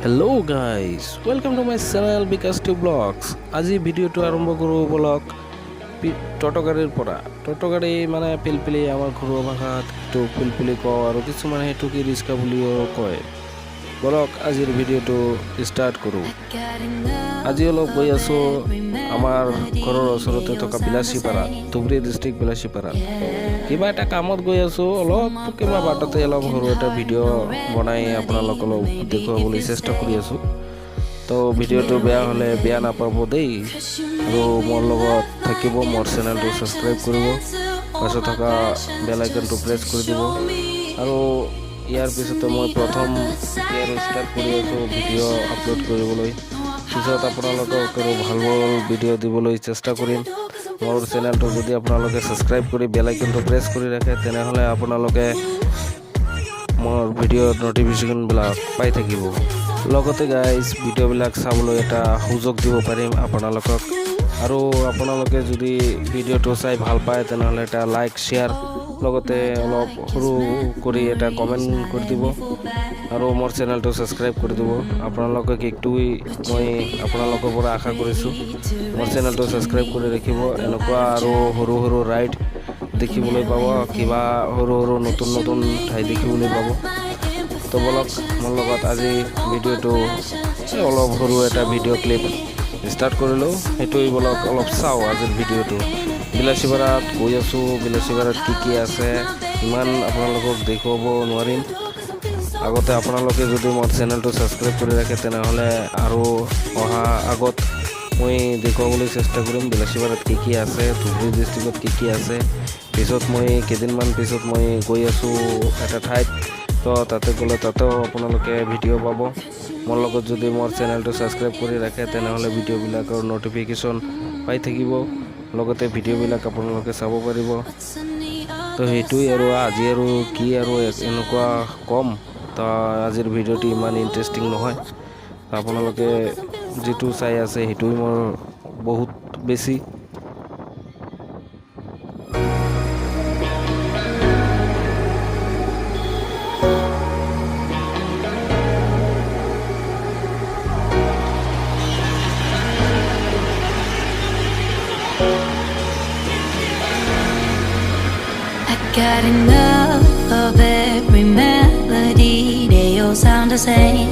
Hello' guys welcome to my channel Bikash টিউ vlogs. আজি ভিডিঅ'টো আৰম্ভ কৰোঁ বলক টটগাড়ীৰ পৰা। টটগাড়ী মানে পিলপিলি, আমাৰ ঘৰুৱা ভাষাত সেইটো পিলপিলি কওঁ, আৰু কিছুমানে সেইটো কি ৰিক্সা বুলিও কয়। বলক আজিৰ ভিডিঅ'টো ষ্টাৰ্ট কৰোঁ। আজি অলপ গৈ আছোঁ আমাৰ ঘৰৰ ওচৰতে থকা বিলাসীপাৰা, ধুবুৰী ডিষ্ট্ৰিক্ট বিলাসীপাৰা। কিবা এটা কামত গৈ আছোঁ, অলপ কিবা বাটতে অলপ সৰু এটা ভিডিঅ' বনাই আপোনালোকক দেখুৱাবলৈ চেষ্টা কৰি আছোঁ। তো ভিডিঅ'টো বেয়া হ'লে বেয়া নাপাব দেই, আৰু মোৰ লগত থাকিব, মোৰ চেনেলটো ছাবস্ক্ৰাইব কৰিব, পাছত থকা বেল আইকনটো প্ৰেছ কৰি দিব। আৰু ইয়াৰ পিছতে মই প্ৰথম ষ্টাৰ্ট কৰি আছোঁ ভিডিঅ' আপলোড কৰিবলৈ। পিছত আপোনালোকক আৰু ভাল ভাল ভিডিঅ' দিবলৈ চেষ্টা কৰিম। মোৰ চেনেলটো যদি আপোনালোকে ছাবস্ক্ৰাইব কৰি বেল আইকনটো প্ৰেছ কৰি ৰাখে, তেনেহ'লে আপোনালোকে মোৰ ভিডিঅ'ৰ নটিফিকেশ্যনবিলাক পাই থাকিব। লগতে গাইজ ভিডিঅ'বিলাক চাবলৈ এটা সুযোগ দিব পাৰিম আপোনালোকক। আৰু আপোনালোকে যদি ভিডিঅ'টো চাই ভাল পায়, তেনেহ'লে এটা লাইক, শ্বেয়াৰ, লগতে অলপ সৰু কৰি এটা কমেণ্ট কৰি দিব, আৰু মোৰ চেনেলটো ছাবস্ক্ৰাইব কৰি দিব। আপোনালোকক এইটোৱেই মই আপোনালোকৰ পৰা আশা কৰিছোঁ। মোৰ চেনেলটো ছাবস্ক্ৰাইব কৰি ৰাখিব। এনেকুৱা আৰু সৰু সৰু ৰাইড দেখিবলৈ পাব, কিবা সৰু সৰু নতুন নতুন ঠাই দেখিবলৈ পাব। তো বলক মোৰ লগত আজি ভিডিঅ'টো অলপ সৰু এটা ভিডিঅ' ক্লিপ ষ্টাৰ্ট কৰিলোঁ। সেইটোৱেই বলক অলপ চাওঁ আজিৰ ভিডিঅ'টো। বিলাসীপাৰাত গৈ আছোঁ, বিলাসীপাৰাত কি আছে ইমান আপোনালোকক দেখুৱাব নোৱাৰিম। আগতে আপোনালোকে যদি মোৰ চেনেলটো ছাবস্ক্ৰাইব কৰি ৰাখে, তেনেহ'লে আৰু অহা আগত মই দেখুৱাবলৈ চেষ্টা কৰিম বিলাসীপাৰাত কি আছে, ধুবুৰী ডিষ্ট্ৰিক্টত কি আছে। পিছত মই কেইদিনমান পিছত মই গৈ আছোঁ এটা ঠাইত, তো তাতে গ'লে তাতেও আপোনালোকে ভিডিঅ' পাব। মোৰ লগত যদি মোৰ চেনেলটো ছাবস্ক্ৰাইব কৰি ৰাখে, তেনেহ'লে ভিডিঅ'বিলাকৰ নটিফিকেশ্যন পাই থাকিব, লগতে ভিডিঅ'বিলাক আপোনালোকে চাব পাৰিব। তো সেইটোৱেই আৰু আজি আৰু কি আৰু এনেকুৱা কম। তো আজিৰ ভিডিঅ'টি ইমান ইণ্টাৰেষ্টিং নহয়। আপোনালোকে যিটো চাই আছে সেইটোৱে মোৰ বহুত বেছি। Got enough of every melody, they all sound the same.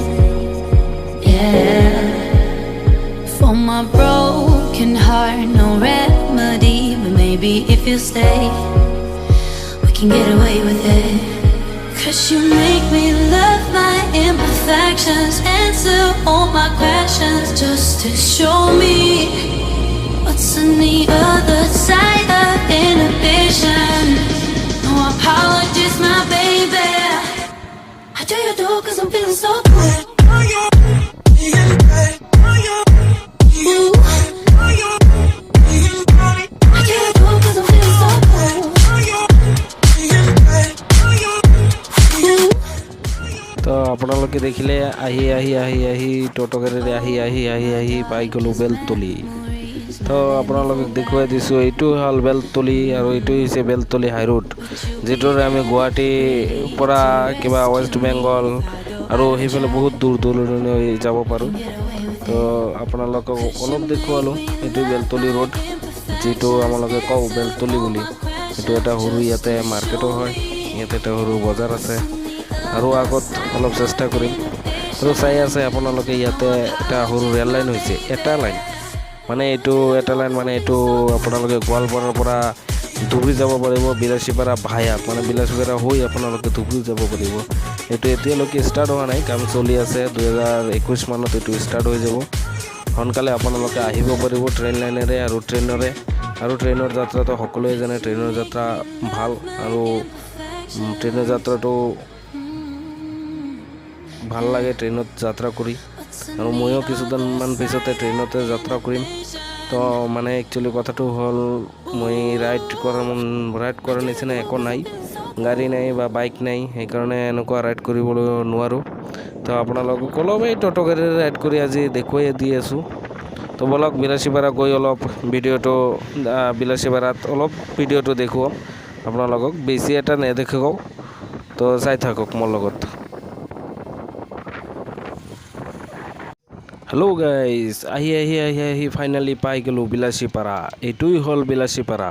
Yeah, for my broken heart, no remedy, but maybe if you stay, we can get away with it. 'Cause you make me love my imperfections, answer all my questions, just to show me what's on the other side of inhibition. No apologies, my baby. I do you do 'cause I'm feeling so good. Ooh. I do you do 'cause I'm feeling so good. Ooh. তো আপোনালোকে দেখিলে আহি টটগাড়ীৰে আহি পাই গ'লোঁ বেলতলি। তো আপোনালোকক দেখুৱাই দিছোঁ, এইটো হ'ল বেলতলি, আৰু এইটো হৈছে বেলতলি হাই ৰোড, যিটোৰে আমি গুৱাহাটীৰ পৰা কিবা ৱেষ্ট বেংগল আৰু সেইফালে বহুত দূৰ দূৰণি যাব পাৰোঁ। তো আপোনালোকক অলপ দেখুৱালোঁ। এইটো বেলতলি ৰোড, যিটো আমালোকে কওঁ বেলতলি বুলি। এইটো এটা সৰু ইয়াতে মাৰ্কেটো হয়, ইয়াতে এটা সৰু বজাৰ আছে। আৰু আগত অলপ চেষ্টা কৰিম। আৰু চাই আছে আপোনালোকে, ইয়াতে এটা সৰু ৰেল লাইন হৈছে, এটা লাইন মানে এইটো এটা লাইন মানে এইটো আপোনালোকে গোৱালপাৰাৰ পৰা ধুবুৰী যাব পাৰিব, বিলাসীপাৰা ভায়াত মানে বিলাসীপাৰা হৈ আপোনালোকে ধুবুৰী যাব পাৰিব। এইটো এতিয়ালৈকে ষ্টাৰ্ট হোৱা নাই, কাম চলি আছে। 2021 মানত এইটো ষ্টাৰ্ট হৈ যাব। সোনকালে আপোনালোকে আহিব পাৰিব ট্ৰেইন লাইনেৰে আৰু ট্ৰেইনেৰে। আৰু ট্ৰেইনৰ যাত্ৰাটো সকলোৱে জানে, ট্ৰেইনৰ যাত্ৰা ভাল, আৰু ট্ৰেইনৰ যাত্ৰাটো ভাল লাগে ট্ৰেইনত যাত্ৰা কৰি। আৰু ময়ো কিছুদিনমান পিছতে ট্ৰেইনতে যাত্ৰা কৰিম। তো মানে একচুৱেলি কথাটো হ'ল, মই ৰাইড কৰাৰ নিচিনা একো নাই, গাড়ী নাই বা বাইক নাই, সেইকাৰণে এনেকুৱা ৰাইড কৰিবলৈ নোৱাৰোঁ। তো আপোনালোকক অলপ এই টটগাড়ীৰে ৰাইড কৰি আজি দেখুৱাই দি আছোঁ। তো বলক বিলাসীপাৰা গৈ অলপ বিলাসীপাৰাত অলপ ভিডিঅ'টো দেখুৱাম আপোনালোকক, বেছি এটা নেদেখাওঁ। তো চাই থাকক মোৰ লগত। হেল্ল' গাইজ, আহি ফাইনেলি পাই গ'লোঁ বিলাসীপাৰা। এইটোৱেই হ'ল বিলাসীপাৰা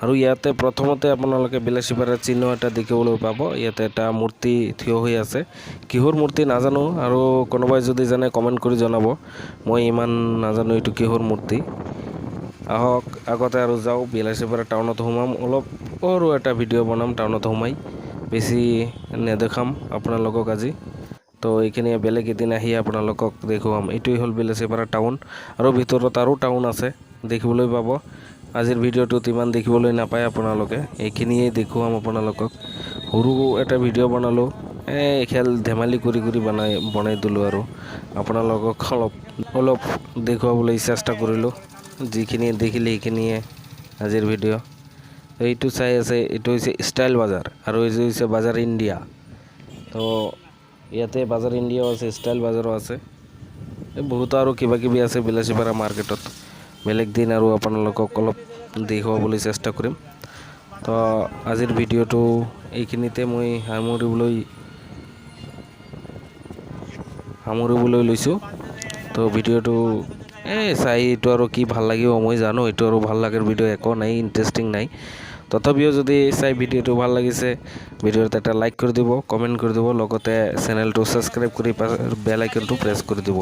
আৰু ইয়াতে প্ৰথমতে আপোনালোকে বিলাসীপাৰাৰ চিহ্ন এটা দেখিবলৈ পাব। ইয়াতে এটা মূৰ্তি থিয় হৈ আছে, কিহৰ মূৰ্তি নাজানো, আৰু কোনোবাই যদি জানে কমেণ্ট কৰি জনাব। মই ইমান নাজানো এইটো কিহৰ মূৰ্তি। আহক আগতে আৰু যাওঁ, বিলাসীপাৰা টাউনত সোমাম, অলপ সৰু এটা ভিডিঅ' বনাম টাউনত সোমাই, বেছি নেদেখাম আপোনালোকক আজি। তো এইখিনি বেলেগ এদিন আহি আপোনালোকক দেখুৱাম। এইটোৱেই হ'ল বিলাসীপাৰা টাউন, আৰু ভিতৰত আৰু টাউন আছে দেখিবলৈ পাব। আজিৰ ভিডিঅ'টোত ইমান দেখিবলৈ নাপায় আপোনালোকে, এইখিনিয়ে দেখুৱাম আপোনালোকক। সৰু এটা ভিডিঅ' বনালোঁ, খেল ধেমালি কৰি বনাই দিলোঁ, আৰু আপোনালোকক অলপ দেখুৱাবলৈ চেষ্টা কৰিলোঁ। যিখিনি দেখিলে সেইখিনিয়ে আজিৰ ভিডিঅ'। এইটো চাই আছে, এইটো হৈছে ষ্টাইল বাজাৰ, আৰু এইটো হৈছে বাজাৰ ইণ্ডিয়া। তো ইয়াতে বাজাৰ ইণ্ডিয়াও আছে, ষ্টাইল বাজাৰো আছে, বহুতো আৰু কিবা কিবি আছে বিলাসীপাৰা মাৰ্কেটত। বেলেগ দিন আৰু আপোনালোকক অলপ দেখুৱাবলৈ চেষ্টা কৰিম। তো আজিৰ ভিডিঅ'টো এইখিনিতে মই সামৰিবলৈ লৈছোঁ। তো ভিডিঅ'টো চাই এইটো আৰু কি ভাল লাগিব মই জানো, এইটো আৰু ভাল লাগাৰ ভিডিঅ' একো নাই, ইণ্টাৰেষ্টিং নাই। তথাপিও যদি চাই ভিডিঅ'টো ভাল লাগিছে, ভিডিঅ'ত এটা লাইক কৰি দিব, কমেণ্ট কৰি দিব, লগতে চেনেলটো ছাবস্ক্ৰাইব কৰি বেল আইকনটো প্ৰেছ কৰি দিব।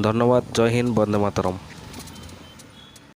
ধন্যবাদ। জয় হিন্দ, বন্দে মাতৰম।